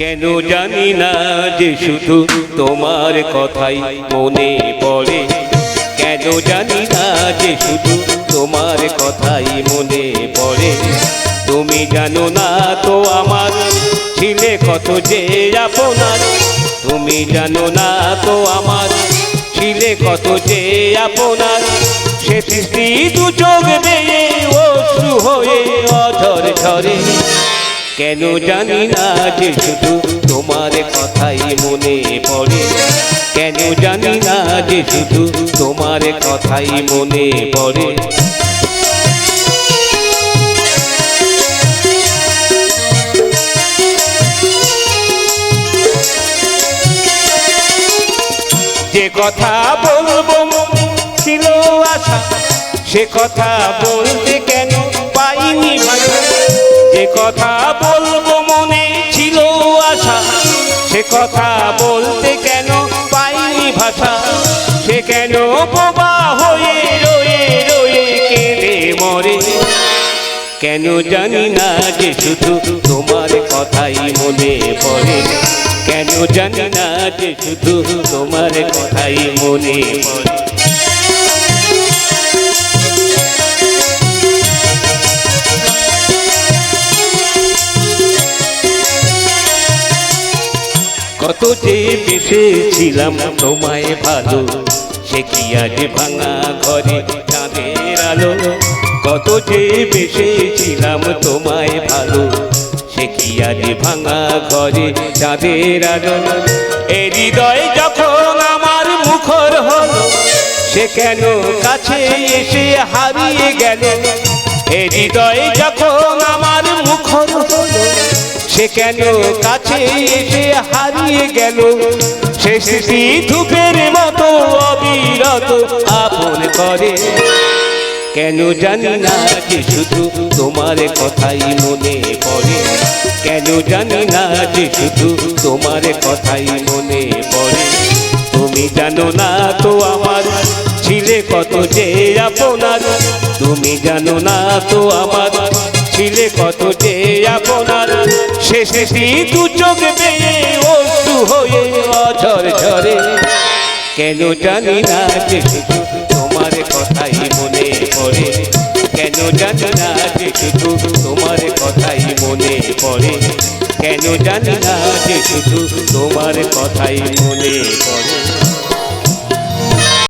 কেন জানি না যে শুধু তোমার কথাই মনে পড়ে, কেন জানি না যে শুধু তোমার কথাই মনে পড়ে। তুমি জানো না তো আমার ছিলে কত যে আপনার, তুমি জানো না তো আমার ছিলে কত যে আপনার। সে সৃষ্টি দু চোখ বেয়ে অশ্রু হয়ে অঝর ঝরে, কেন জানি না যে শুধু তোমার কথাই মনে পড়ে, কেন জানি না যে শুধু তোমার কথাই মনে পড়ে। যে কথা বলবো ছিল আশা, সে কথা বলতে কেন পাইনি ভাষা। যে কথা বলবো মনে ছিল আশা, সে কথা বলতে কেন পাইনি ভাষা। সে কেন বোবা হয়ে রয়ে রয়ে কেঁদে মরে, কেন জানি না যে শুধু তোমার কথাই মনে পড়ে, কেন জানি না যে শুধু তোমার কথাই মনে পড়ে। কত যে বেসেছিলাম তোমায় ভালো, সে কি আজ ভাঙা ঘরে চাঁদের আলো। কত যে বেসেছিলাম তোমায় ভালো, সে কি আজ ভাঙা ঘরে চাঁদের আলো। এ হৃদয় যখন আমার মুখর হলো, সে কেন কাছে এসে হারিয়ে গেল। এ হৃদয় যখন আমার মুখর হলো, সে কেন কাছে এসে হারিয়ে গেল। সে স্মৃতি ধূপের মতো অবিরত আপন করে, কেন জানি না যে শুধু তোমার কথাই মনে পড়ে, কেন জানি না যে শুধু তোমার কথাই মনে পড়ে। তুমি জানো না তো আমার ছিলে কত যে আপনার, তুমি জানো না তো আমার ছিলে কত যে আপনার। সে স্মৃতি দু চোখ বেয়ে অশ্রু হয়ে অঝর ঝরে, কেন জানি না যে শুধু তোমার কথাই মনে পড়ে, কেন জানি না যে শুধু তোমার কথাই মনে পড়ে, কেন জানি না যে শুধু তোমার কথাই মনে পড়ে।